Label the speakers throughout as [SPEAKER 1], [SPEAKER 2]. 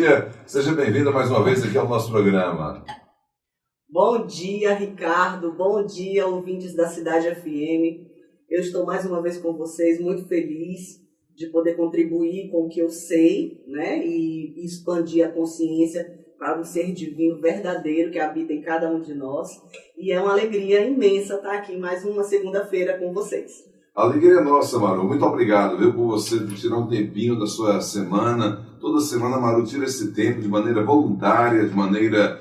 [SPEAKER 1] dia, seja bem-vinda mais uma vez aqui ao nosso programa.
[SPEAKER 2] Bom dia, Ricardo, bom dia, ouvintes da Cidade FM. Eu estou mais uma vez com vocês, muito feliz de poder contribuir com o que eu sei, né, e expandir a consciência para o ser divino verdadeiro que habita em cada um de nós. E é uma alegria imensa estar aqui mais uma segunda-feira com vocês.
[SPEAKER 1] A alegria é nossa, Maru. Muito obrigado, viu, por você tirar um tempinho da sua semana. Toda semana, Maru, tira esse tempo de maneira voluntária, de maneira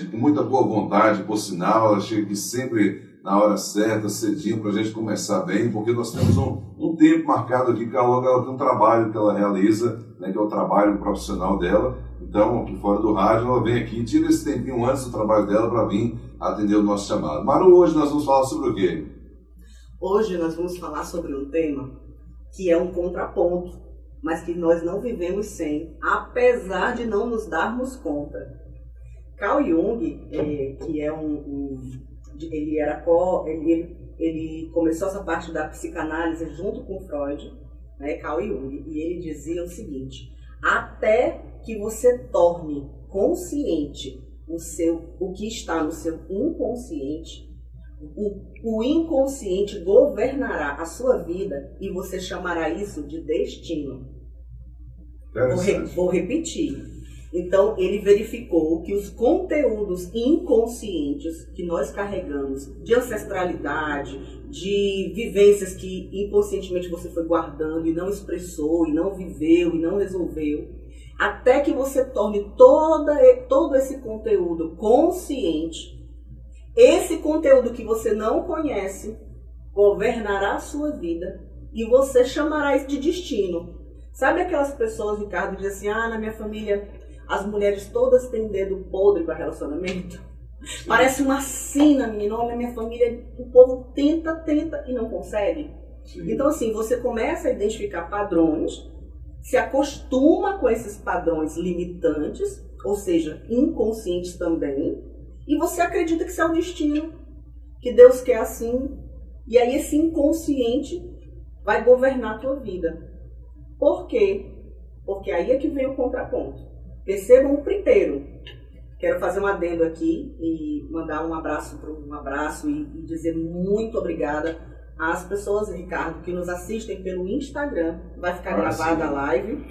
[SPEAKER 1] com muita boa vontade, por sinal. Ela chega aqui sempre na hora certa, cedinho, para a gente começar bem, porque nós temos um tempo marcado aqui, porque ela tem um trabalho que ela realiza, né, que é o trabalho profissional dela. Então, aqui fora do rádio, ela vem aqui, tira esse tempinho antes do trabalho dela para vir atender o nosso chamado. Maru, hoje nós vamos falar sobre o quê?
[SPEAKER 2] Hoje nós vamos falar sobre um tema que é um contraponto, mas que nós não vivemos sem, apesar de não nos darmos conta. Carl Jung, que é ele começou essa parte da psicanálise junto com Freud, né, Carl Jung, e ele dizia o seguinte: até que você torne consciente o que está no seu inconsciente, o inconsciente governará a sua vida e você chamará isso de destino. Vou repetir. Então, ele verificou que os conteúdos inconscientes que nós carregamos, de ancestralidade, de vivências que inconscientemente você foi guardando e não expressou, e não viveu, e não resolveu, até que você torne todo esse conteúdo consciente, esse conteúdo que você não conhece governará a sua vida e você chamará isso de destino. Sabe aquelas pessoas, Ricardo, que dizem assim: na minha família as mulheres todas têm dedo podre para relacionamento? Sim. Parece uma sina, menino. Na minha família o povo tenta e não consegue. Sim. Então assim, você começa a identificar padrões, se acostuma com esses padrões limitantes, ou seja, inconscientes também, e você acredita que isso é o destino, que Deus quer assim, e aí esse inconsciente vai governar a tua vida. Por quê? Porque aí é que vem o contraponto. Percebam o primeiro. Quero fazer um adendo aqui e mandar um abraço e dizer muito obrigada às pessoas, Ricardo, que nos assistem pelo Instagram. Vai ficar gravada a live.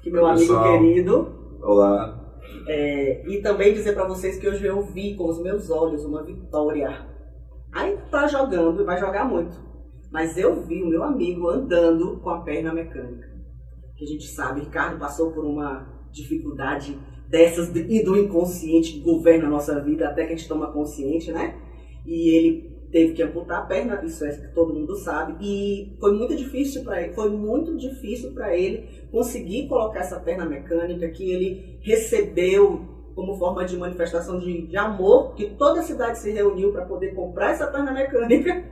[SPEAKER 2] Que meu amigo querido.
[SPEAKER 1] Olá.
[SPEAKER 2] E também dizer para vocês que hoje eu vi com os meus olhos uma vitória. Ainda tá jogando e vai jogar muito. Mas eu vi o meu amigo andando com a perna mecânica. Que a gente sabe, Ricardo passou por uma dificuldade dessas e do inconsciente que governa a nossa vida até que a gente toma consciente, né? E ele teve que amputar a perna, isso é que todo mundo sabe, e foi muito difícil para ele conseguir colocar essa perna mecânica que ele recebeu como forma de manifestação de amor, que toda a cidade se reuniu para poder comprar essa perna mecânica.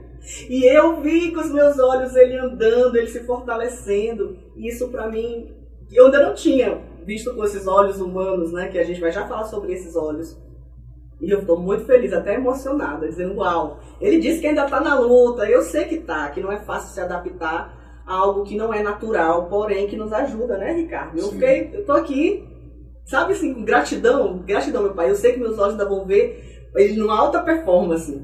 [SPEAKER 2] E eu vi com os meus olhos ele andando, ele se fortalecendo. E isso para mim, eu ainda não tinha visto com esses olhos humanos, né? Que a gente vai já falar sobre esses olhos. E eu estou muito feliz, até emocionada, dizendo: uau, ele disse que ainda está na luta. Eu sei que tá, que não é fácil se adaptar a algo que não é natural, porém que nos ajuda, né, Ricardo? Eu tô aqui, sabe assim, com gratidão, meu pai. Eu sei que meus olhos ainda vão ver ele numa alta performance.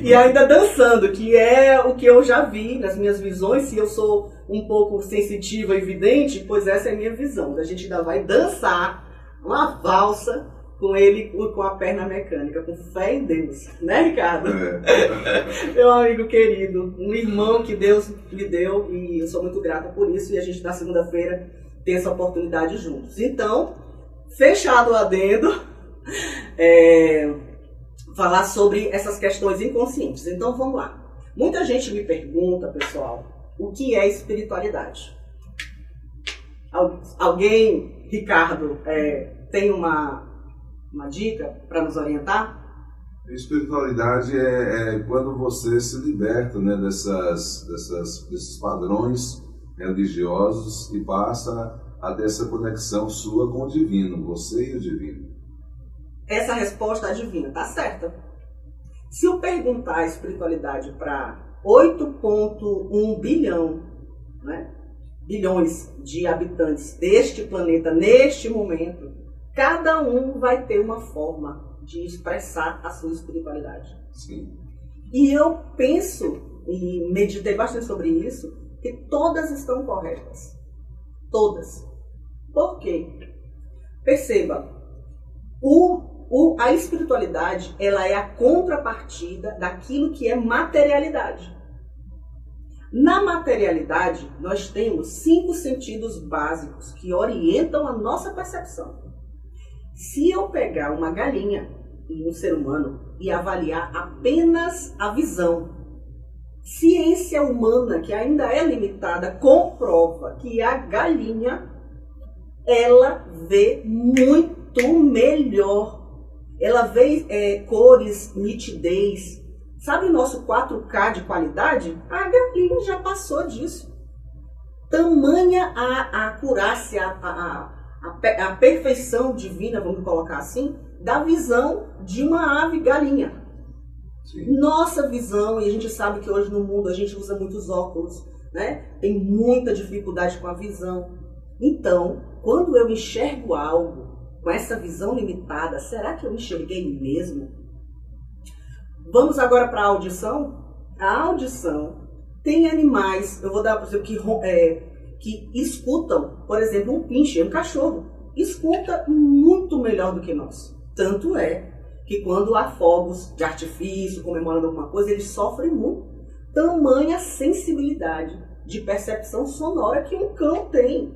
[SPEAKER 2] E ainda dançando, que é o que eu já vi nas minhas visões. Se eu sou um pouco sensitiva e vidente, pois essa é a minha visão. A gente ainda vai dançar uma valsa com ele, com a perna mecânica, com fé em Deus, né, Ricardo? Meu amigo querido, um irmão que Deus me deu, e eu sou muito grata por isso, e a gente na segunda-feira tem essa oportunidade juntos. Então, fechado o adendo, falar sobre essas questões inconscientes. Então vamos lá. Muita gente me pergunta, pessoal, o que é espiritualidade? Alguém, Ricardo, tem uma dica para nos orientar?
[SPEAKER 1] Espiritualidade é quando você se liberta, né, desses padrões religiosos e passa a ter essa conexão sua com o divino, você e o divino.
[SPEAKER 2] Essa resposta divina tá certa. Se eu perguntar a espiritualidade para 8,1 bilhão, né, bilhões de habitantes deste planeta, neste momento, cada um vai ter uma forma de expressar a sua espiritualidade.
[SPEAKER 1] Sim.
[SPEAKER 2] E eu penso, e meditei bastante sobre isso, que todas estão corretas. Todas. Por quê? Perceba, a espiritualidade, ela é a contrapartida daquilo que é materialidade. Na materialidade, nós temos 5 sentidos básicos que orientam a nossa percepção. Se eu pegar uma galinha e um ser humano e avaliar apenas a visão, ciência humana, que ainda é limitada, comprova que a galinha, ela vê muito melhor. Ela vê cores, nitidez. Sabe o nosso 4K de qualidade? A galinha já passou disso. Tamanha a acurácia, a perfeição divina, vamos colocar assim, da visão de uma ave galinha. Sim. Nossa visão, e a gente sabe que hoje no mundo a gente usa muitos óculos, né? Tem muita dificuldade com a visão. Então, quando eu enxergo algo com essa visão limitada, será que eu enxerguei mesmo? Vamos agora para a audição. A audição tem animais, eu vou dar para você que escutam, por exemplo, um pincher, um cachorro, escuta muito melhor do que nós. Tanto é que quando há fogos de artifício, comemorando alguma coisa, eles sofrem muito. Tamanha sensibilidade de percepção sonora que um cão tem.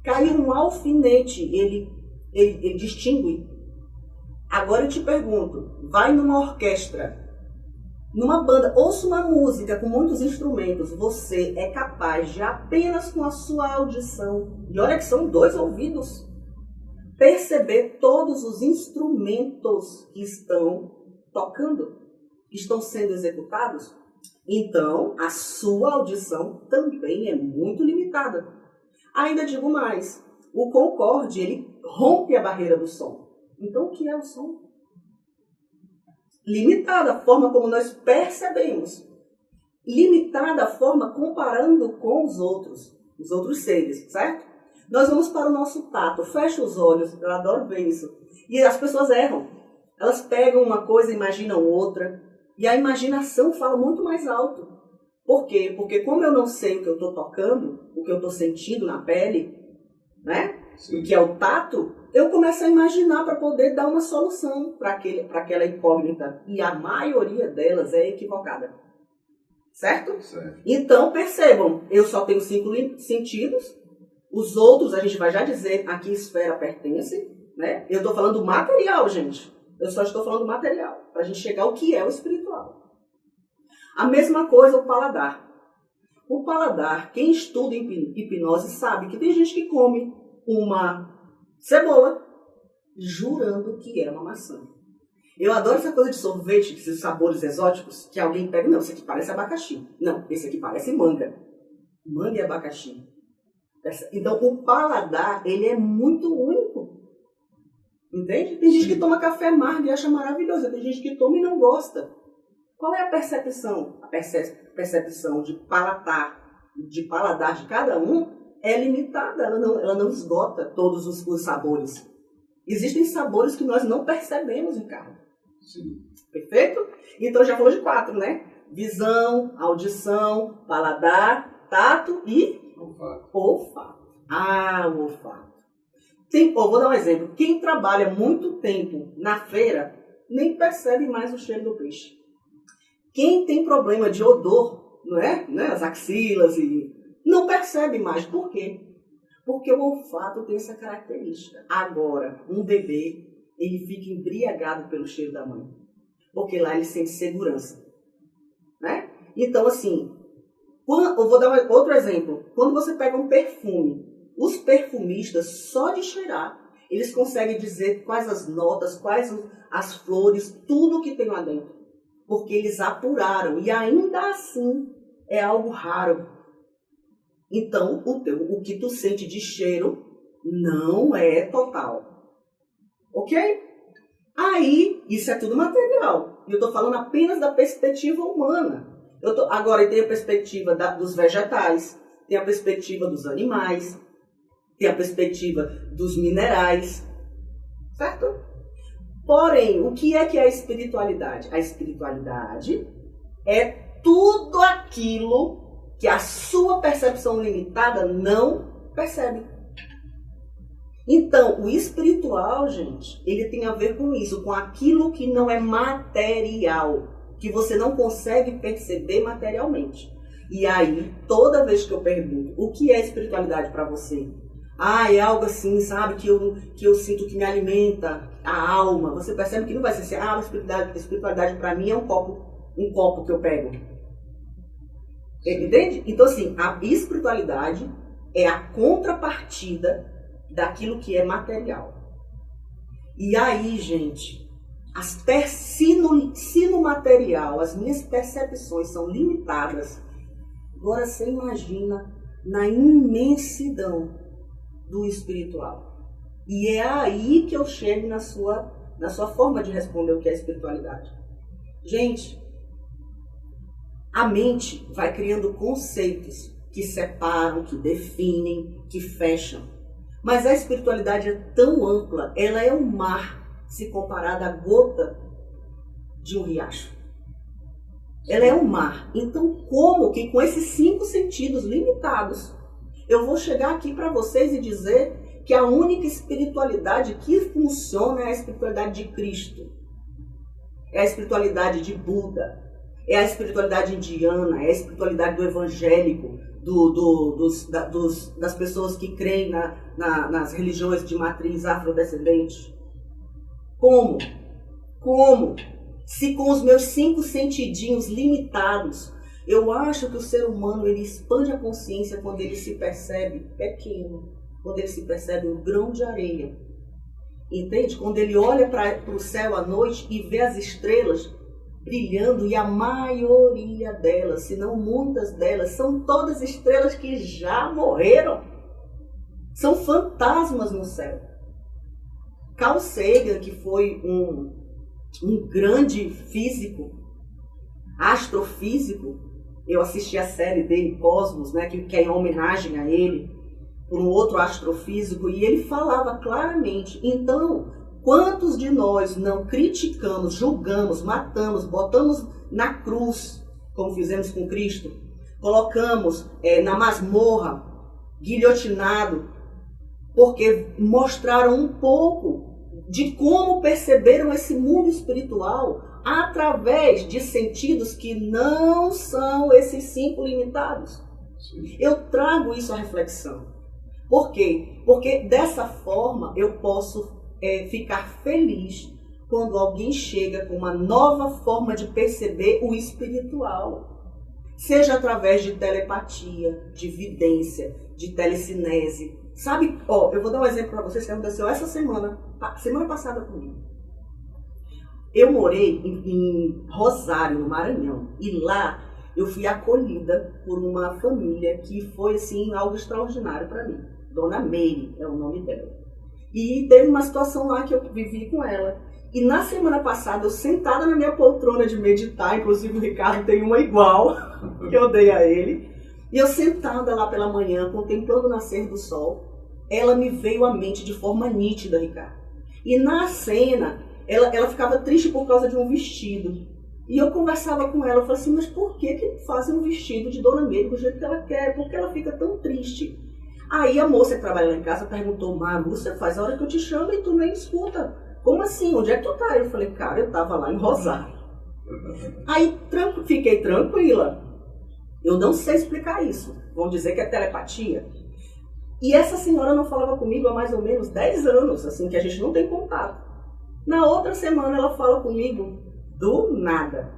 [SPEAKER 2] Cai um alfinete, ele distingue. Agora eu te pergunto, vai numa orquestra, numa banda, ouça uma música com muitos instrumentos, você é capaz de apenas com a sua audição, e olha que são 2 ouvidos, perceber todos os instrumentos que estão tocando, que estão sendo executados? Então, a sua audição também é muito limitada. Ainda digo mais, o Concorde, ele rompe a barreira do som. Então, o que é o som? Limitada a forma como nós percebemos. Limitada a forma comparando com os outros seres, certo? Nós vamos para o nosso tato, fecha os olhos, eu adoro ver isso. E as pessoas erram. Elas pegam uma coisa e imaginam outra. E a imaginação fala muito mais alto. Por quê? Porque como eu não sei o que eu estou tocando, o que eu estou sentindo na pele, né? O que é o tato, eu começo a imaginar para poder dar uma solução para aquela incógnita. E a maioria delas é equivocada. Certo?
[SPEAKER 1] Certo.
[SPEAKER 2] Então, percebam, eu só tenho 5 sentidos. Os outros, a gente vai já dizer a que esfera pertence, né? Eu estou falando do material, gente. Eu só estou falando do material, para a gente chegar ao que é o espiritual. A mesma coisa o paladar. O paladar, quem estuda hipnose sabe que tem gente que come uma cebola jurando que é uma maçã. Eu adoro essa coisa de sorvete, esses sabores exóticos, que alguém pega, não, esse aqui parece abacaxi. Não, esse aqui parece manga. Manga e abacaxi. Então, o paladar, ele é muito único. Entende? Tem gente que toma café amargo e acha maravilhoso. Tem gente que toma e não gosta. Qual é a percepção? A percepção de paladar de cada um é limitada. Ela não esgota todos os sabores. Existem sabores que nós não percebemos, Ricardo.
[SPEAKER 1] Sim.
[SPEAKER 2] Perfeito? Então, já falou de 4, né? Visão, audição, paladar, tato e olfato. O olfato. Vou dar um exemplo. Quem trabalha muito tempo na feira nem percebe mais o cheiro do peixe. Quem tem problema de odor, não é? As axilas, não percebe mais. Por quê? Porque o olfato tem essa característica. Agora, um bebê, ele fica embriagado pelo cheiro da mãe. Porque lá ele sente segurança. Né? Então, assim, eu vou dar outro exemplo. Quando você pega um perfume, os perfumistas, só de cheirar, eles conseguem dizer quais as notas, quais as flores, tudo que tem lá dentro. Porque eles apuraram. E ainda assim, é algo raro. Então, o que tu sente de cheiro não é total. Ok? Aí, isso é tudo material. E eu estou falando apenas da perspectiva humana. Agora, eu tenho a perspectiva dos vegetais, tem a perspectiva dos animais, tem a perspectiva dos minerais, certo? Porém, o que é a espiritualidade? A espiritualidade é tudo aquilo que a sua percepção limitada não percebe. Então, o espiritual, gente, ele tem a ver com isso, com aquilo que não é material, que você não consegue perceber materialmente. E aí, toda vez que eu pergunto o que é espiritualidade para você, é algo assim, sabe, que eu sinto que me alimenta a alma. Você percebe que não vai ser assim, espiritualidade para mim é um copo que eu pego. Entende? Então, assim, a espiritualidade é a contrapartida daquilo que é material. E aí, gente, se no material as minhas percepções são limitadas, agora você imagina na imensidão do espiritual. E é aí que eu chego na sua forma de responder o que é espiritualidade. Gente, a mente vai criando conceitos que separam, que definem, que fecham. Mas a espiritualidade é tão ampla, ela é um mar se comparada à gota de um riacho. Ela é um mar. Então, como que com esses 5 sentidos limitados, eu vou chegar aqui para vocês e dizer que a única espiritualidade que funciona é a espiritualidade de Cristo. É a espiritualidade de Buda. É a espiritualidade indiana. É a espiritualidade do evangélico, das pessoas que creem nas religiões de matriz afrodescendente. Como? Se com os meus 5 sentidinhos limitados, eu acho que o ser humano ele expande a consciência quando ele se percebe pequeno, quando ele se percebe um grão de areia. Entende? Quando ele olha para o céu à noite e vê as estrelas brilhando, e a maioria delas, se não muitas delas, são todas estrelas que já morreram. São fantasmas no céu. Carl Sagan, que foi um grande físico, astrofísico, eu assisti a série dele, Cosmos, né, que é em homenagem a ele, por um outro astrofísico, e ele falava claramente, então, quantos de nós não criticamos, julgamos, matamos, botamos na cruz, como fizemos com Cristo, colocamos na masmorra, guilhotinado, porque mostraram um pouco de como perceberam esse mundo espiritual através de sentidos que não são esses 5 limitados. Sim. Eu trago isso à reflexão. Por quê? Porque dessa forma eu posso ficar feliz quando alguém chega com uma nova forma de perceber o espiritual. Seja através de telepatia, de vidência, de telecinese. Sabe, eu vou dar um exemplo para vocês que aconteceu essa semana passada comigo. Eu morei em Rosário, no Maranhão, e lá eu fui acolhida por uma família que foi assim algo extraordinário para mim. Dona Meire é o nome dela. E teve uma situação lá que eu vivi com ela. E na semana passada, eu sentada na minha poltrona de meditar, inclusive o Ricardo tem uma igual, que eu dei a ele. E eu sentada lá pela manhã, contemplando o nascer do sol, ela me veio à mente de forma nítida, Ricardo. E na cena, ela ficava triste por causa de um vestido. E eu conversava com ela, eu falei assim, mas por que fazem um vestido de Dona Meire do jeito que ela quer? Por que ela fica tão triste? Aí a moça que trabalha lá em casa perguntou, Maru, você faz a hora que eu te chamo e tu nem escuta. Como assim? Onde é que tu tá? Eu falei, cara, eu tava lá em Rosário. Aí fiquei tranquila. Eu não sei explicar isso. Vão dizer que é telepatia. E essa senhora não falava comigo há mais ou menos 10 anos, assim, que a gente não tem contato. Na outra semana ela fala comigo do nada.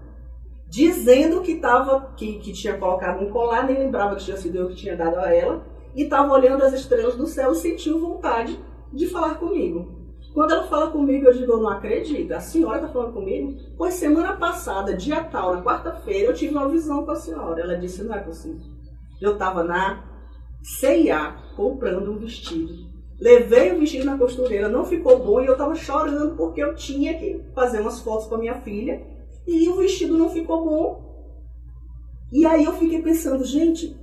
[SPEAKER 2] Dizendo que tinha colocado um colar, nem lembrava que tinha sido eu que tinha dado a ela. E estava olhando as estrelas do céu e sentiu vontade de falar comigo. Quando ela fala comigo, eu digo, eu não acredito. A senhora está falando comigo? Pois semana passada, dia tal, na quarta-feira, eu tive uma visão com a senhora. Ela disse, não é possível. Eu estava na C&A comprando um vestido. Levei o vestido na costureira, não ficou bom e eu estava chorando porque eu tinha que fazer umas fotos com a minha filha. E o vestido não ficou bom. E aí eu fiquei pensando, gente,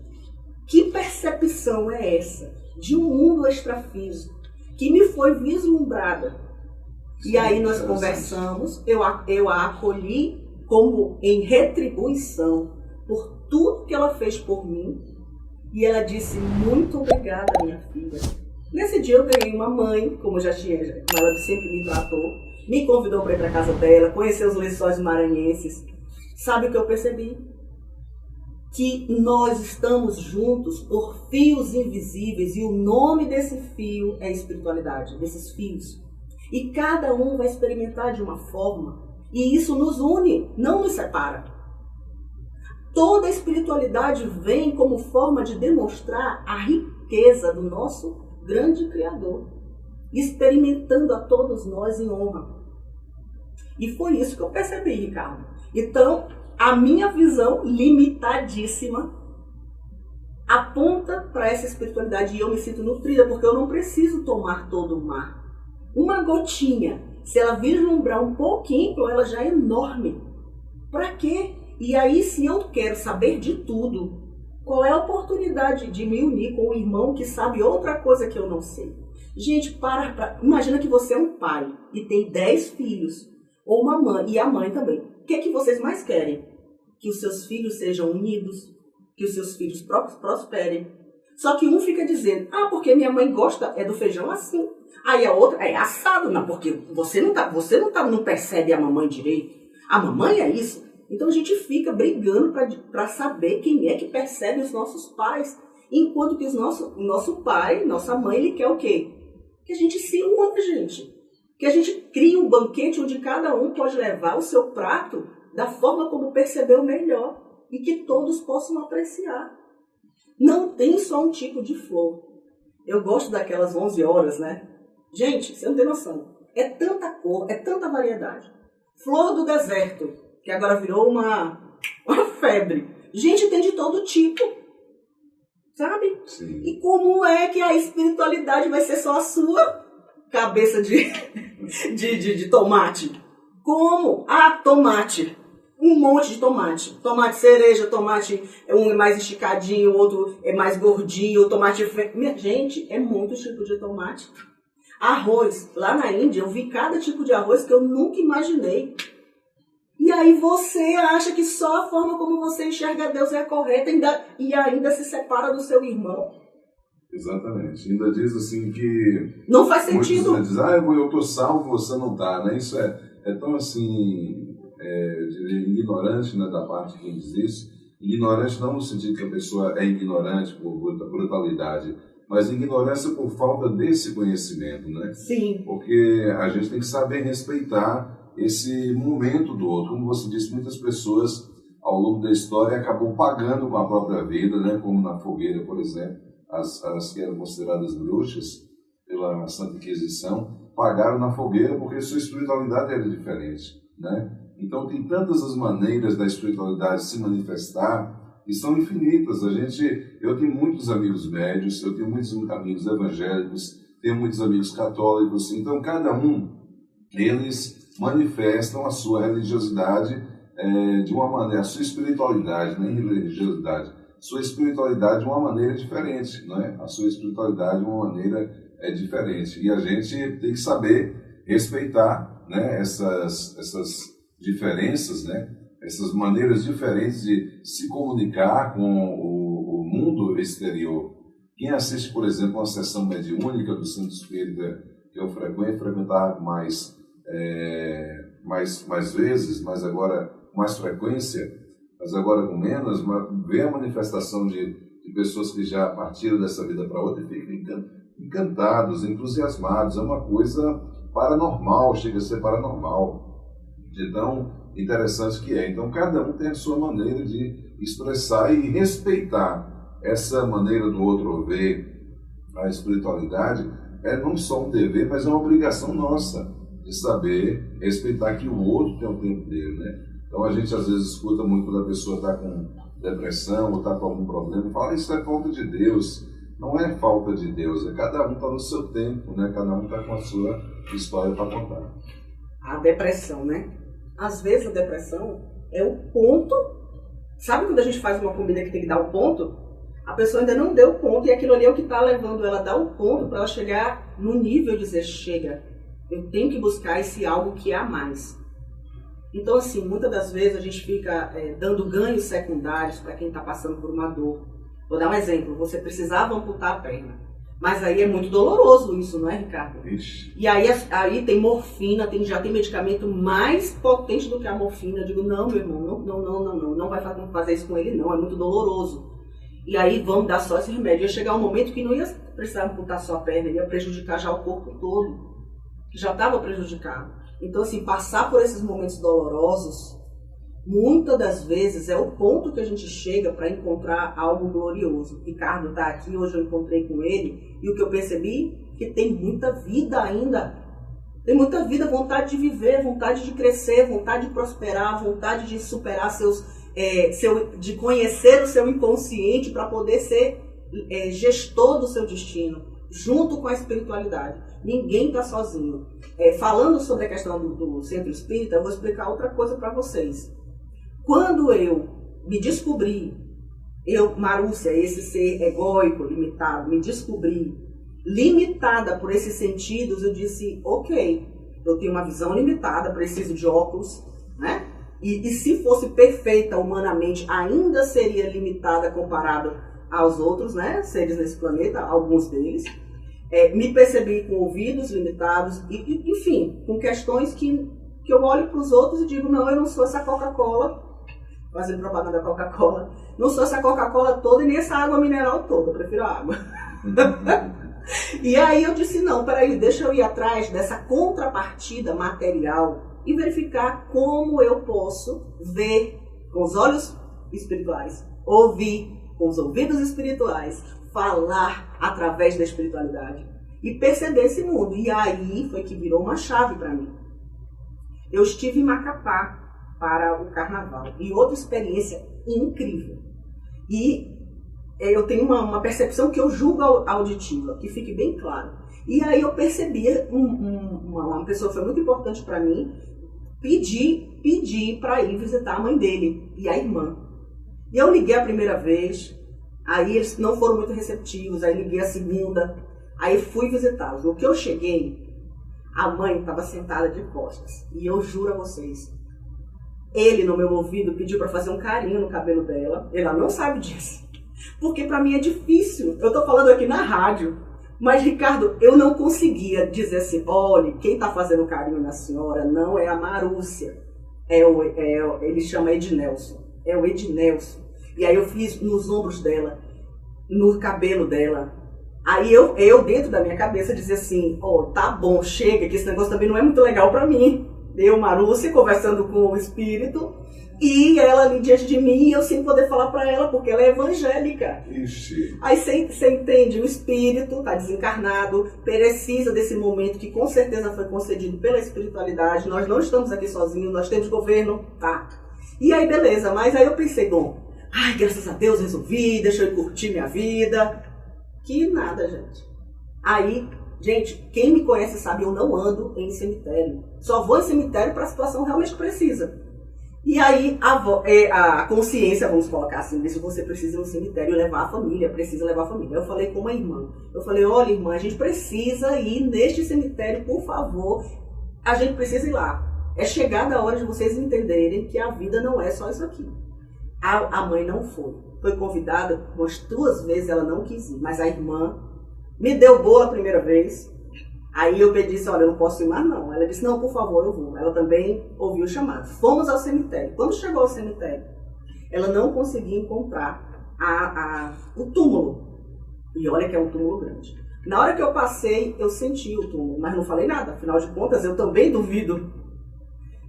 [SPEAKER 2] Que percepção é essa de um mundo extrafísico que me foi vislumbrada? E aí nós conversamos, eu a acolhi como em retribuição por tudo que ela fez por mim. E ela disse, muito obrigada, minha filha. Nesse dia eu ganhei uma mãe, como ela sempre me tratou, me convidou para ir para a casa dela, conhecer os lençóis maranhenses. Sabe o que eu percebi? Que nós estamos juntos por fios invisíveis e o nome desse fio é espiritualidade, desses fios. E cada um vai experimentar de uma forma e isso nos une, não nos separa. Toda a espiritualidade vem como forma de demonstrar a riqueza do nosso grande Criador, experimentando a todos nós em honra. E foi isso que eu percebi, Ricardo. Então, a minha visão limitadíssima aponta para essa espiritualidade e eu me sinto nutrida porque eu não preciso tomar todo o mar. Uma gotinha, se ela vislumbrar um pouquinho, ela já é enorme. Para quê? E aí, se eu quero saber de tudo, qual é a oportunidade de me unir com um irmão que sabe outra coisa que eu não sei? Gente, imagina que você é um pai e tem 10 filhos, ou uma mãe, e a mãe também. O que é que vocês mais querem? Que os seus filhos sejam unidos, que os seus filhos prosperem. Só que um fica dizendo, porque minha mãe gosta do feijão assim. Aí a outra é assado, não, porque você não percebe a mamãe direito. A mamãe é isso. Então a gente fica brigando para saber quem é que percebe os nossos pais. Enquanto que o nosso pai, nossa mãe, ele quer o quê? Que a gente se una, gente. Que a gente crie um banquete onde cada um pode levar o seu prato da forma como percebeu melhor e que todos possam apreciar. Não tem só um tipo de flor. Eu gosto daquelas 11 horas, né? Gente, você não tem noção. É tanta cor, é tanta variedade. Flor do deserto, que agora virou uma febre. Gente, tem de todo tipo. Sabe?
[SPEAKER 1] Sim.
[SPEAKER 2] E como é que a espiritualidade vai ser só a sua cabeça de tomate? Como? Tomate. Um monte de tomate. Tomate cereja, tomate um é mais esticadinho, o outro é mais gordinho, tomate... Gente, é muito tipo de tomate. Arroz. Lá na Índia eu vi cada tipo de arroz que eu nunca imaginei. E aí você acha que só a forma como você enxerga Deus é a correta e ainda se separa do seu irmão.
[SPEAKER 1] Exatamente. Ainda diz assim que...
[SPEAKER 2] Não faz sentido.
[SPEAKER 1] Muitos dizem, eu estou salvo, você não está, né? Isso é tão assim... ignorante, né, da parte de quem diz isso. Ignorante não no sentido que a pessoa é ignorante por brutalidade, mas ignorância por falta desse conhecimento, né?
[SPEAKER 2] Sim.
[SPEAKER 1] Porque a gente tem que saber respeitar esse momento do outro. Como você disse, muitas pessoas ao longo da história acabam pagando com a própria vida, né? Como na fogueira, por exemplo, as que eram consideradas bruxas pela Santa Inquisição, pagaram na fogueira porque sua espiritualidade era diferente, né? Então tem tantas as maneiras da espiritualidade se manifestar e são infinitas. Eu tenho muitos amigos médios, eu tenho muitos amigos evangélicos, tenho muitos amigos católicos. Então cada um, eles manifestam a sua religiosidade de uma maneira, a sua espiritualidade, nem religiosidade, sua espiritualidade de uma maneira diferente, né? A sua espiritualidade de uma maneira diferente. E a gente tem que saber respeitar, né, essas diferenças, né? Essas maneiras diferentes de se comunicar com o mundo exterior. Quem assiste, por exemplo, uma sessão mediúnica do Centro Espírita que eu frequentava mais vezes, mas agora com mais frequência, mas agora com menos, vê a manifestação de pessoas que já partiram dessa vida para outra e ficam encantados, entusiasmados. É uma coisa paranormal, chega a ser paranormal, de tão interessante que é. Então cada um tem a sua maneira de expressar e respeitar essa maneira do outro ver a espiritualidade. Não só um dever, mas é uma obrigação nossa de saber respeitar que o outro tem o tempo dele, né? Então a gente às vezes escuta muito quando a pessoa está com depressão ou está com algum problema e fala, isso é falta de Deus. Não é falta de Deus, cada um está no seu tempo, né? Cada um está com a sua história para contar.
[SPEAKER 2] A depressão, né? Às vezes a depressão é o ponto. Sabe quando a gente faz uma comida que tem que dar o ponto? A pessoa ainda não deu ponto e aquilo ali é o que está levando ela a dar o ponto para ela chegar no nível de dizer, chega, eu tenho que buscar esse algo que há mais. Então, assim, muitas das vezes a gente fica dando ganhos secundários para quem está passando por uma dor. Vou dar um exemplo, você precisava amputar a perna, mas aí é muito doloroso isso, não é, Ricardo?
[SPEAKER 1] Ixi.
[SPEAKER 2] E aí tem morfina, já tem medicamento mais potente do que a morfina. Eu digo, não, meu irmão, não vai fazer isso com ele não, é muito doloroso. E aí vamos dar só esse remédio. Ia chegar um momento que não ia precisar amputar só a perna, ia prejudicar já o corpo todo, que já estava prejudicado. Então, assim, passar por esses momentos dolorosos, muitas das vezes é o ponto que a gente chega para encontrar algo glorioso. Ricardo está aqui, hoje eu encontrei com ele, e o que eu percebi que tem muita vida ainda. Tem muita vida, vontade de viver, vontade de crescer, vontade de prosperar, vontade de superar de conhecer o seu inconsciente para poder ser gestor do seu destino, junto com a espiritualidade. Ninguém está sozinho. Falando sobre a questão do centro espírita, eu vou explicar outra coisa para vocês. Quando eu me descobri, Marúcia, esse ser egóico, limitado, me descobri limitada por esses sentidos, eu disse, ok, eu tenho uma visão limitada, preciso de óculos, né? E se fosse perfeita humanamente, ainda seria limitada comparado aos outros, né, seres nesse planeta, alguns deles. Me percebi com ouvidos limitados, enfim, com questões que eu olho para os outros e digo, não, eu não sou essa Coca-Cola, fazendo propaganda da Coca-Cola, não sou essa Coca-Cola toda e nem essa água mineral toda, eu prefiro a água. E aí eu disse, não, peraí, deixa eu ir atrás dessa contrapartida material e verificar como eu posso ver com os olhos espirituais, ouvir com os ouvidos espirituais, falar através da espiritualidade e perceber esse mundo. E aí foi que virou uma chave para mim. Eu estive em Macapá para o carnaval e outra experiência incrível. E eu tenho uma percepção que eu julgo auditiva, que fique bem claro. E aí eu percebi, uma pessoa que foi muito importante para mim, pedir para ir visitar a mãe dele e a irmã. E eu liguei a primeira vez, aí eles não foram muito receptivos, aí liguei a segunda, aí fui visitá-los. No que eu cheguei, a mãe estava sentada de costas. E eu juro a vocês, ele no meu ouvido pediu para fazer um carinho no cabelo dela. Ela não sabe disso, porque para mim é difícil. Eu estou falando aqui na rádio, mas Ricardo, eu não conseguia dizer assim, olha, quem está fazendo carinho na senhora não é a Marúcia, ele chama Ednelson, é o Ednelson. E aí eu fiz nos ombros dela, no cabelo dela. Aí eu dentro da minha cabeça dizia assim, tá bom, chega, que esse negócio também não é muito legal para mim. Eu, Marúcia, conversando com o espírito, e ela ali diante de mim, e eu sem poder falar para ela, porque ela é evangélica.
[SPEAKER 1] Ixi.
[SPEAKER 2] Aí você entende, o espírito está desencarnado, precisa desse momento que com certeza foi concedido pela espiritualidade. Nós não estamos aqui sozinhos, nós temos governo, tá? E aí, beleza, mas aí eu pensei, bom, graças a Deus resolvi, deixa eu curtir minha vida. Que nada, gente. Aí, gente, quem me conhece sabe, eu não ando em cemitério. Só vou em cemitério para a situação realmente precisa. E aí a consciência, vamos colocar assim, se você precisa ir no cemitério levar a família, precisa levar a família. Eu falei com uma irmã, eu falei, olha irmã, a gente precisa ir neste cemitério, por favor, a gente precisa ir lá. É chegada a hora de vocês entenderem que a vida não é só isso aqui. A mãe não foi convidada umas 2 vezes, ela não quis ir, mas a irmã me deu boa a primeira vez. Aí eu disse, olha, eu não posso ir mais não. Ela disse, não, por favor, eu vou. Ela também ouviu o chamado. Fomos ao cemitério. Quando chegou ao cemitério, ela não conseguia encontrar o túmulo. E olha que é um túmulo grande. Na hora que eu passei, eu senti o túmulo, mas não falei nada. Afinal de contas, eu também duvido.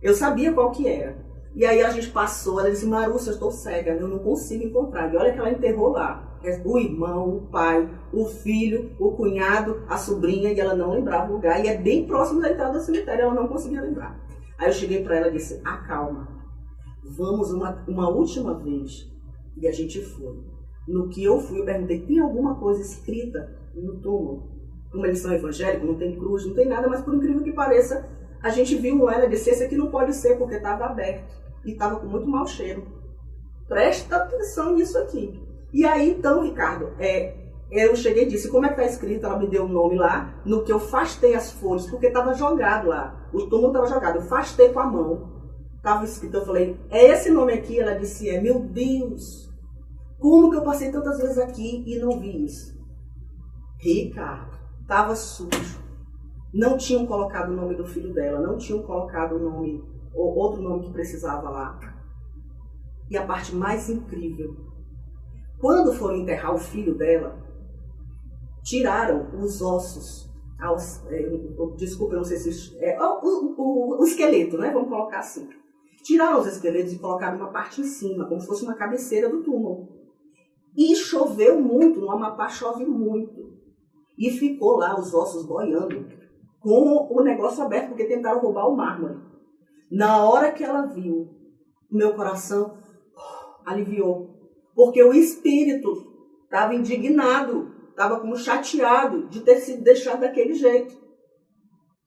[SPEAKER 2] Eu sabia qual que era. E aí a gente passou, ela disse, Marúcia, eu estou cega, eu não consigo encontrar. E olha que ela enterrou lá. O irmão, o pai, o filho, o cunhado, a sobrinha, e ela não lembrava o lugar. E é bem próximo da entrada do cemitério, ela não conseguia lembrar. Aí eu cheguei para ela e disse, acalma, vamos uma última vez. E a gente foi. No que eu fui, eu perguntei, tem alguma coisa escrita no túmulo? Como eles são evangélicos, não tem cruz, não tem nada, mas por incrível que pareça, a gente viu ela e disse, esse aqui não pode ser, porque estava aberto. E estava com muito mau cheiro. Presta atenção nisso aqui. E aí, então, Ricardo, eu cheguei e disse, como é que está escrito? Ela me deu o nome lá, no que eu fastei as folhas, porque estava jogado lá. O túmulo estava jogado. Eu fastei com a mão. Estava escrito, eu falei, é esse nome aqui? Ela disse, é. Meu Deus, como que eu passei tantas vezes aqui e não vi isso? Ricardo, estava sujo. Não tinham colocado o nome do filho dela, não tinham colocado o nome, ou outro nome que precisava lá. E a parte mais incrível, quando foram enterrar o filho dela, tiraram os ossos, desculpa, eu não sei se... o esqueleto, né? Vamos colocar assim. Tiraram os esqueletos e colocaram uma parte em cima, como se fosse uma cabeceira do túmulo. E choveu muito, no Amapá chove muito. E ficou lá os ossos boiando, com o negócio aberto, porque tentaram roubar o mármore. Na hora que ela viu, meu coração aliviou. Porque o espírito estava indignado, estava como chateado de ter sido deixado daquele jeito.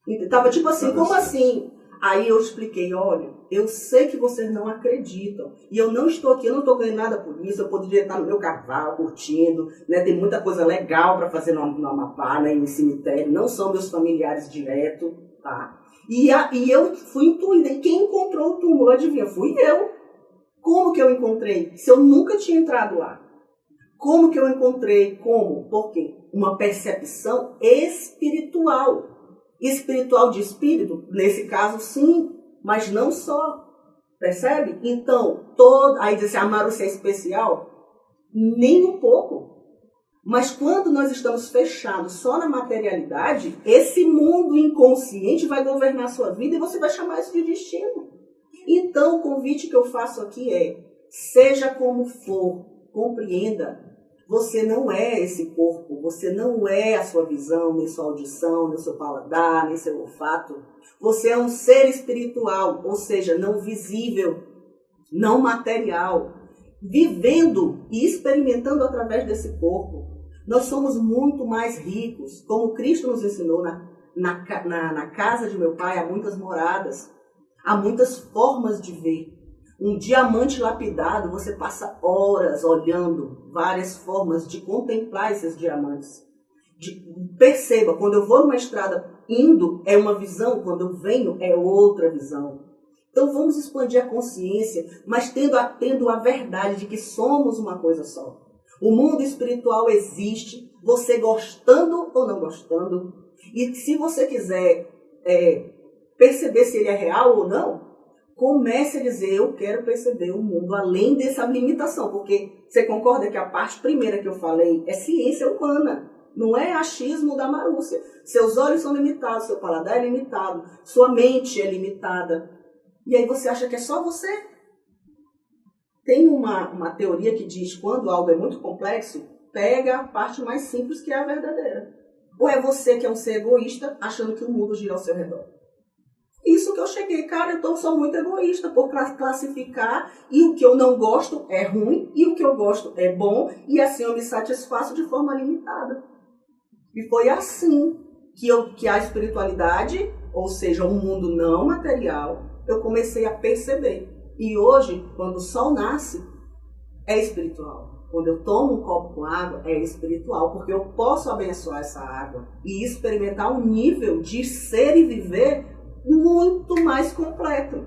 [SPEAKER 2] Estava tipo assim, como assim? Aí eu expliquei, olha, eu sei que vocês não acreditam. E eu não estou aqui, eu não estou ganhando nada por isso. Eu poderia estar no meu cavalo, curtindo, né? Tem muita coisa legal para fazer no Amapá, né? No cemitério. Não são meus familiares direto, tá? E eu fui intuída. E quem encontrou o túmulo, adivinha? Fui eu. Como que eu encontrei? Se eu nunca tinha entrado lá. Como que eu encontrei? Como? Por quê? Uma percepção espiritual. Espiritual de espírito, nesse caso sim, mas não só. Percebe? Então, aí diz assim, a Marúcia é especial? Nem um pouco. Mas quando nós estamos fechados só na materialidade, esse mundo inconsciente vai governar a sua vida e você vai chamar isso de destino. Então, o convite que eu faço aqui é, seja como for, compreenda, você não é esse corpo, você não é a sua visão, nem sua audição, nem seu paladar, nem seu olfato. Você é um ser espiritual, ou seja, não visível, não material, vivendo e experimentando através desse corpo. Nós somos muito mais ricos, como Cristo nos ensinou, na casa de meu Pai há muitas moradas, há muitas formas de ver. Um diamante lapidado, você passa horas olhando várias formas de contemplar esses diamantes. Perceba, quando eu vou numa estrada indo, é uma visão, quando eu venho, é outra visão. Então vamos expandir a consciência, mas tendo a verdade de que somos uma coisa só. O mundo espiritual existe, você gostando ou não gostando. E se você quiser perceber se ele é real ou não, comece a dizer, eu quero perceber o mundo além dessa limitação, porque você concorda que a parte primeira que eu falei é ciência humana, não é achismo da Marúcia. Seus olhos são limitados, seu paladar é limitado, sua mente é limitada. E aí você acha que é só você? Tem uma teoria que diz que quando algo é muito complexo, pega a parte mais simples que é a verdadeira. Ou é você que é um ser egoísta, achando que o mundo gira ao seu redor. Isso que eu cheguei, cara, eu sou muito egoísta por classificar, e o que eu não gosto é ruim, e o que eu gosto é bom, e assim eu me satisfaço de forma limitada. E foi assim que a espiritualidade, ou seja, o mundo não material, eu comecei a perceber. E hoje, quando o sol nasce, é espiritual. Quando eu tomo um copo com água, é espiritual, porque eu posso abençoar essa água e experimentar um nível de ser e viver muito mais completo.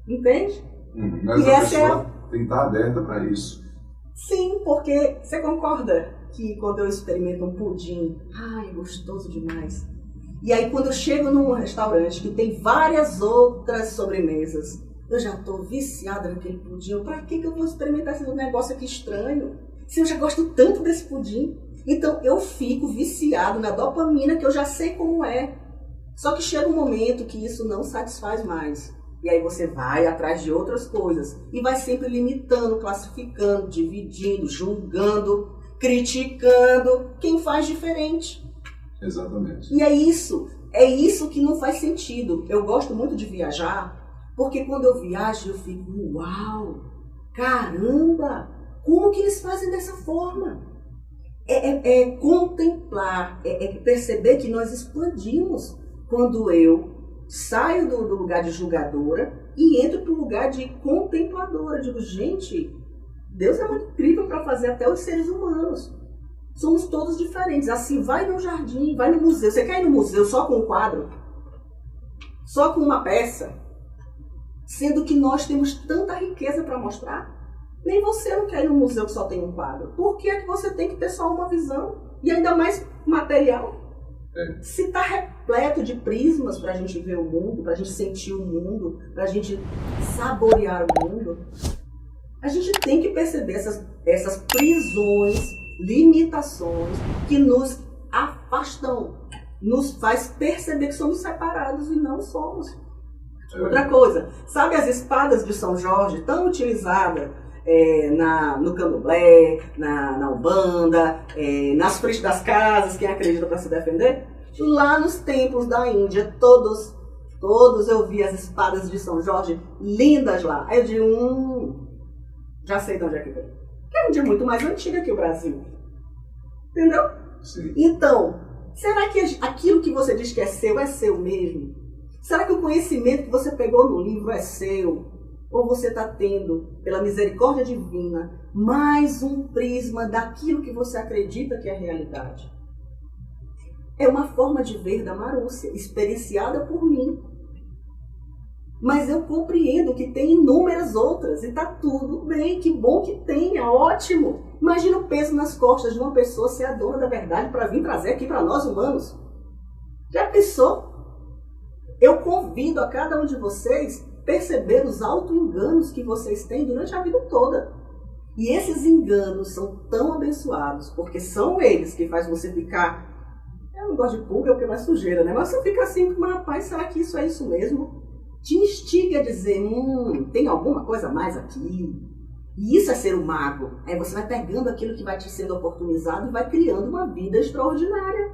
[SPEAKER 2] Entende?
[SPEAKER 1] Mas
[SPEAKER 2] e
[SPEAKER 1] a
[SPEAKER 2] essa
[SPEAKER 1] pessoa tem que estar aberta para isso.
[SPEAKER 2] Sim, porque você concorda que quando eu experimento um pudim, é gostoso demais. E aí quando eu chego num restaurante que tem várias outras sobremesas, eu já estou viciada naquele pudim. Para que eu vou experimentar esse negócio aqui estranho? Se eu já gosto tanto desse pudim. Então eu fico viciado na dopamina, que eu já sei como é. Só que chega um momento que isso não satisfaz mais. E aí você vai atrás de outras coisas. E vai sempre limitando, classificando, dividindo, julgando, criticando quem faz diferente.
[SPEAKER 1] Exatamente.
[SPEAKER 2] E é isso que não faz sentido. Eu gosto muito de viajar, porque quando eu viajo eu fico, uau, caramba, como que eles fazem dessa forma? É contemplar, é perceber que nós expandimos. Quando eu saio do lugar de julgadora e entro para o lugar de contempladora. Digo, gente, Deus é muito incrível para fazer até os seres humanos. Somos todos diferentes. Assim, vai no jardim, vai no museu. Você quer ir no museu só com um quadro? Só com uma peça? Sendo que nós temos tanta riqueza para mostrar? Nem você não quer ir no museu que só tem um quadro. Por que é que você tem que ter só uma visão? E ainda mais material? Se está repleto de prismas para a gente ver o mundo, para a gente sentir o mundo, para a gente saborear o mundo, a gente tem que perceber essas prisões, limitações que nos afastam, nos faz perceber que somos separados e não somos. Outra coisa, sabe as espadas de São Jorge, tão utilizadas no candomblé, na umbanda, nas frentes das casas, quem acredita para se defender? Lá nos templos da Índia, todos eu vi as espadas de São Jorge lindas lá. É de já sei de onde é que vem. É um dia muito mais antiga que o Brasil. Entendeu?
[SPEAKER 1] Sim.
[SPEAKER 2] Então, será que aquilo que você diz que é seu mesmo? Será que o conhecimento que você pegou no livro é seu? Ou você está tendo, pela misericórdia divina, mais um prisma daquilo que você acredita que é realidade? É uma forma de ver da Marúcia, experienciada por mim. Mas eu compreendo que tem inúmeras outras e está tudo bem, que bom que tenha, ótimo. Imagina o peso nas costas de uma pessoa ser a dona da verdade para vir trazer aqui para nós humanos. Já pensou? Eu convido a cada um de vocês perceber os auto-enganos que vocês têm durante a vida toda. E esses enganos são tão abençoados, porque são eles que fazem você ficar... Eu não gosto de pulga porque não é sujeira, né? Mas você fica assim, mas rapaz, será que isso é isso mesmo? Te instiga a dizer, tem alguma coisa a mais aqui. E isso é ser um mago. Aí você vai pegando aquilo que vai te sendo oportunizado e vai criando uma vida extraordinária.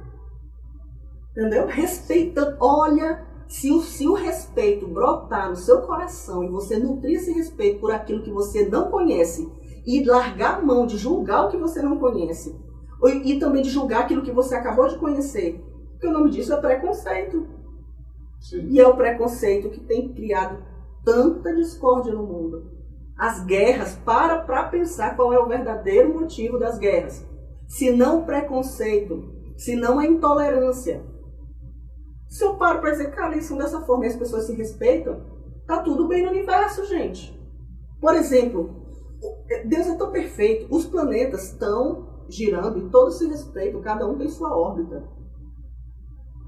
[SPEAKER 2] Entendeu? Respeitando, olha... Se o respeito brotar no seu coração e você nutrir esse respeito por aquilo que você não conhece e largar a mão de julgar o que você não conhece e também de julgar aquilo que você acabou de conhecer, porque o nome disso é preconceito.
[SPEAKER 1] Sim.
[SPEAKER 2] E é o preconceito que tem criado tanta discórdia no mundo. As guerras, para pensar qual é o verdadeiro motivo das guerras. Se não o preconceito, se não a intolerância. Se eu paro para dizer, cara, eles são dessa forma e as pessoas se respeitam, tá tudo bem no universo, gente. Por exemplo, Deus é tão perfeito, os planetas estão girando e todos se respeitam, cada um tem sua órbita.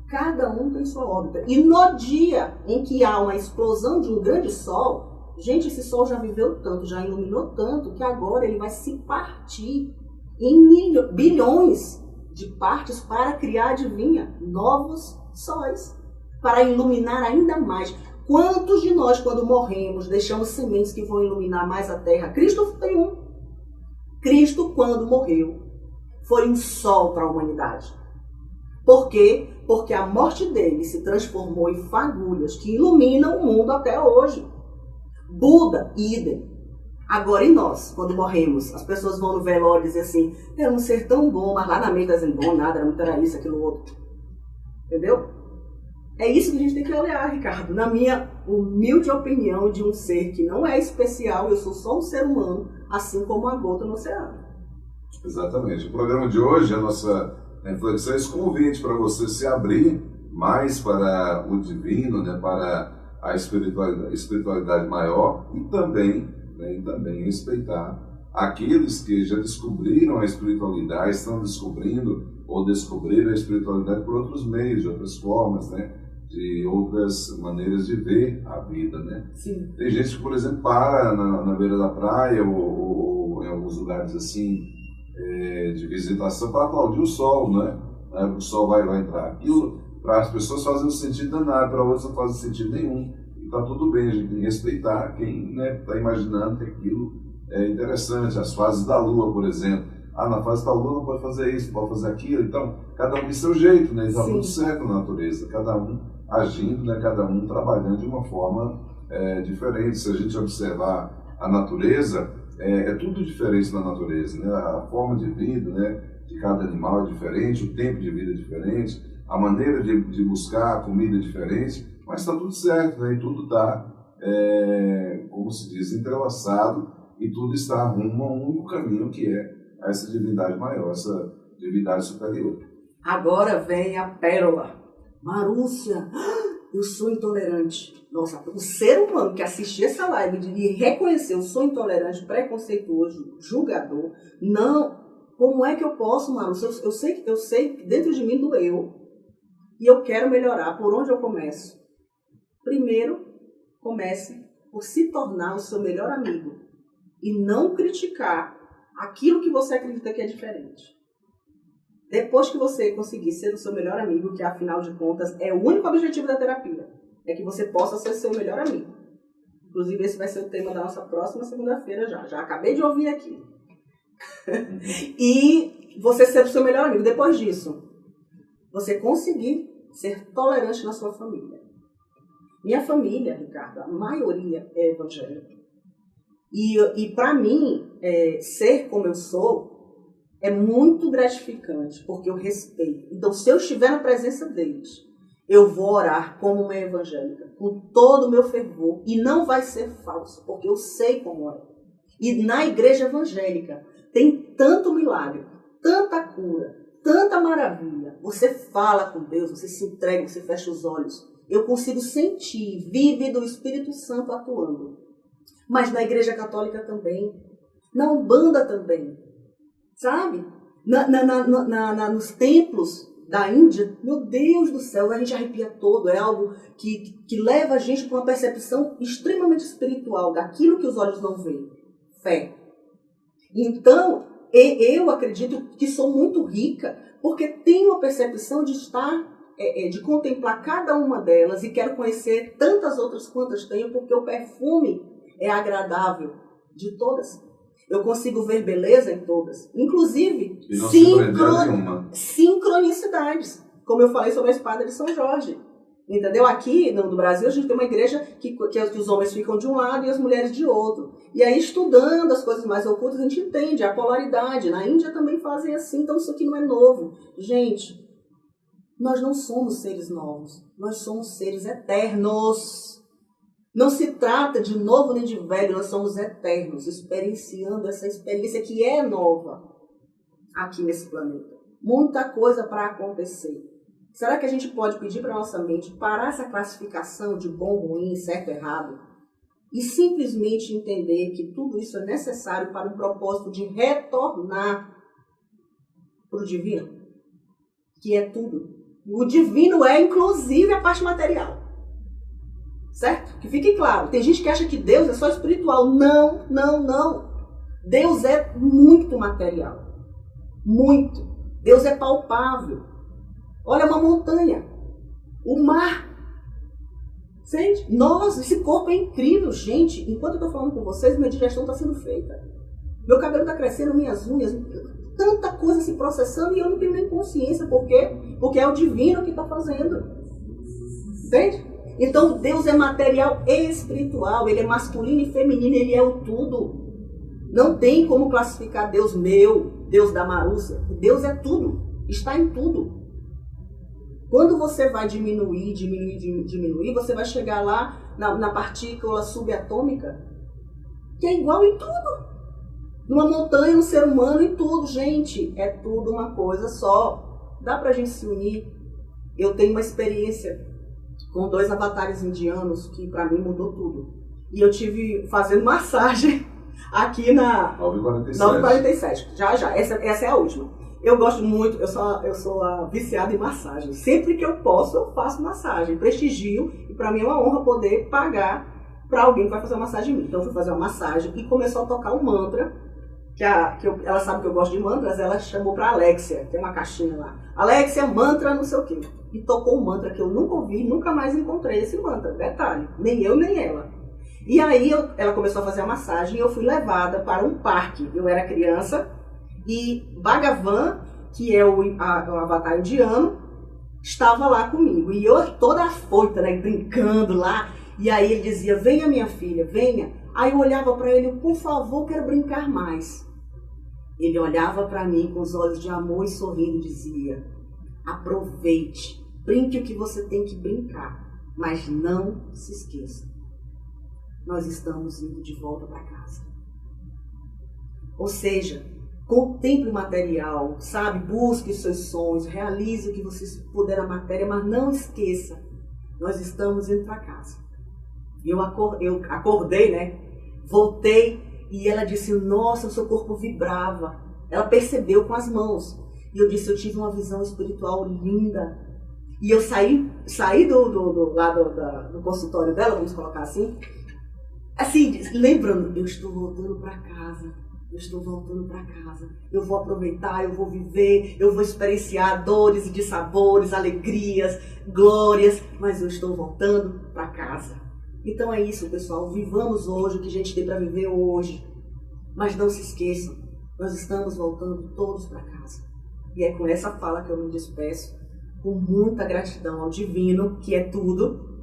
[SPEAKER 2] Cada um tem sua órbita. E no dia em que há uma explosão de um grande sol, gente, esse sol já viveu tanto, já iluminou tanto, que agora ele vai se partir em bilhões de partes para criar, adivinha, novos sóis, para iluminar ainda mais. Quantos de nós, quando morremos, deixamos sementes que vão iluminar mais a terra? Cristo tem um. Cristo, quando morreu, foi um sol para a humanidade. Por quê? Porque a morte dele se transformou em fagulhas que iluminam o mundo até hoje. Buda, idem. Agora, e nós, quando morremos, as pessoas vão no velório e dizem assim, é um ser tão bom, mas lá na mente dizem, bom, nada, era isso, aquilo, outro. Entendeu? É isso que a gente tem que olhar, Ricardo. Na minha humilde opinião de um ser que não é especial, eu sou só um ser humano, assim como a gota no oceano.
[SPEAKER 1] Exatamente. O programa de hoje, a nossa reflexão, é esse convite para você se abrir mais para o divino, né, para a espiritualidade maior e também respeitar aqueles que já descobriram a espiritualidade, estão descobrindo ou descobriram a espiritualidade por outros meios, de outras formas, né? De outras maneiras de ver a vida, né?
[SPEAKER 2] Sim.
[SPEAKER 1] Tem gente que, por exemplo, para na beira da praia ou em alguns lugares assim de visitação para aplaudir o sol, né? O sol vai entrar. Aquilo, para as pessoas faz um sentido danado, para outras não faz sentido nenhum. E está tudo bem, a gente tem que respeitar quem está imaginando que aquilo é interessante. As fases da lua, por exemplo. Na fase da lua não pode fazer isso, não pode fazer aquilo. Então, cada um tem seu jeito, né? Está tudo certo na natureza. Cada um agindo, né? Cada um trabalhando de uma forma diferente. Se a gente observar a natureza, é tudo diferente na natureza, né? A forma de vida, né, de cada animal é diferente, o tempo de vida é diferente, a maneira de buscar a comida é diferente, mas está tudo certo, né? E tudo está, como se diz, entrelaçado e tudo está rumo a um único caminho, que é essa divindade maior, essa divindade superior.
[SPEAKER 2] Agora vem a pérola. Marúcia, eu sou intolerante. Nossa, o ser humano que assistir essa live e reconhecer eu sou intolerante, preconceituoso, julgador, não. Como é que eu posso, Marúcia? Eu sei que dentro de mim doeu e eu quero melhorar. Por onde eu começo? Primeiro, comece por se tornar o seu melhor amigo e não criticar aquilo que você acredita que é diferente. Depois que você conseguir ser o seu melhor amigo, que afinal de contas é o único objetivo da terapia, é que você possa ser seu melhor amigo. Inclusive esse vai ser o tema da nossa próxima segunda-feira já acabei de ouvir aqui. E você ser o seu melhor amigo. Depois disso, você conseguir ser tolerante na sua família. Minha família, Ricardo, a maioria é evangélica. E para mim, ser como eu sou é muito gratificante, porque eu respeito. Então, se eu estiver na presença deles, eu vou orar como uma evangélica, com todo o meu fervor. E não vai ser falso, porque eu sei como é. E na igreja evangélica tem tanto milagre, tanta cura, tanta maravilha. Você fala com Deus, você se entrega, você fecha os olhos. Eu consigo sentir, vive do Espírito Santo atuando. Mas na igreja católica também, na Umbanda também, sabe? Nos templos da Índia, meu Deus do céu, a gente arrepia todo. É algo que leva a gente para uma percepção extremamente espiritual daquilo que os olhos não veem. Fé. Então, eu acredito que sou muito rica porque tenho a percepção de estar, de contemplar cada uma delas e quero conhecer tantas outras quantas tenho, porque o perfume é agradável de todas. Eu consigo ver beleza em todas. Inclusive, sincronicidades. Como eu falei sobre a espada de São Jorge. Entendeu? Aqui no Brasil a gente tem uma igreja que os homens ficam de um lado e as mulheres de outro. E aí, estudando as coisas mais ocultas, a gente entende a polaridade. Na Índia também fazem assim, então isso aqui não é novo. Gente, nós não somos seres novos. Nós somos seres eternos. Não se trata de novo nem de velho, nós somos eternos, experienciando essa experiência que é nova aqui nesse planeta. Muita coisa para acontecer. Será que a gente pode pedir para a nossa mente parar essa classificação de bom, ruim, certo, errado e simplesmente entender que tudo isso é necessário para um propósito de retornar para o divino? Que é tudo. O divino é, inclusive, a parte material. Certo? Que fique claro. Tem gente que acha que Deus é só espiritual. Não, não, não. Deus é muito material. Muito. Deus é palpável. Olha uma montanha. O mar. Sente? Esse corpo é incrível, gente. Enquanto eu estou falando com vocês, minha digestão está sendo feita. Meu cabelo está crescendo, minhas unhas. Tanta coisa se processando e eu não tenho nem consciência. Por quê? Porque é o divino que está fazendo. Entende? Então, Deus é material e espiritual, ele é masculino e feminino, ele é o tudo. Não tem como classificar Deus meu, Deus da Marúcia. Deus é tudo, está em tudo. Quando você vai diminuir, você vai chegar lá na partícula subatômica, que é igual em tudo. Numa montanha, no ser humano, em tudo, gente. É tudo uma coisa só. Dá pra gente se unir. Eu tenho uma experiência com 2 avatares indianos, que pra mim mudou tudo. E eu tive fazendo massagem aqui na 9h47. Já. Essa é a última. Eu gosto muito, eu sou viciada em massagem. Sempre que eu posso, eu faço massagem. Prestigio, e pra mim é uma honra poder pagar pra alguém que vai fazer uma massagem em mim. Então eu fui fazer uma massagem e começou a tocar um mantra. Ela sabe que eu gosto de mantras, ela chamou pra Alexia, tem uma caixinha lá. Alexia, mantra não sei o quê. E tocou um mantra que eu nunca ouvi, nunca mais encontrei esse mantra. Detalhe, nem eu nem ela. E aí ela começou a fazer a massagem e eu fui levada para um parque. Eu era criança e Bhagavan, que é o avatar indiano, estava lá comigo. E eu toda afoita, né, brincando lá. E aí ele dizia, venha minha filha, venha. Aí eu olhava para ele, por favor, quero brincar mais. Ele olhava para mim com os olhos de amor e sorrindo e dizia, aproveite, brinque o que você tem que brincar, mas não se esqueça. Nós estamos indo de volta para casa. Ou seja, contemple o material, sabe? Busque os seus sonhos, realize o que você puder na matéria, mas não esqueça, nós estamos indo para casa. Eu acordei, né? Voltei e ela disse, nossa, o seu corpo vibrava. Ela percebeu com as mãos. E eu disse, eu tive uma visão espiritual linda. E eu saí do consultório dela, vamos colocar assim, lembrando, eu estou voltando para casa. Eu estou voltando para casa, eu vou aproveitar, eu vou viver, eu vou experienciar dores e dissabores, alegrias, glórias, mas eu estou voltando para casa. Então é isso, pessoal, vivamos hoje o que a gente tem para viver hoje, mas não se esqueçam, nós estamos voltando todos para casa. E é com essa fala que eu me despeço, com muita gratidão ao divino, que é tudo,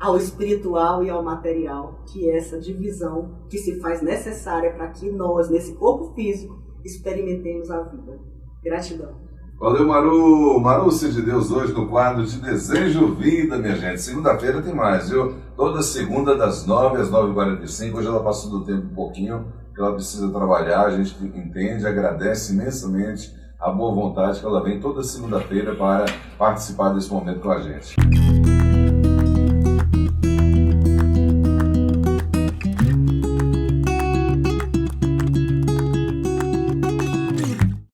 [SPEAKER 2] ao espiritual e ao material, que é essa divisão que se faz necessária para que nós, nesse corpo físico, experimentemos a vida. Gratidão.
[SPEAKER 1] Valeu, Maru. Marúcia de Deus hoje no quadro de Desejo Vida, minha gente. Segunda-feira tem mais, viu? Toda segunda das 9 às 9h45. Hoje ela passou do tempo um pouquinho, que ela precisa trabalhar, a gente entende, agradece imensamente a boa vontade que ela vem toda segunda-feira para participar desse momento com a gente.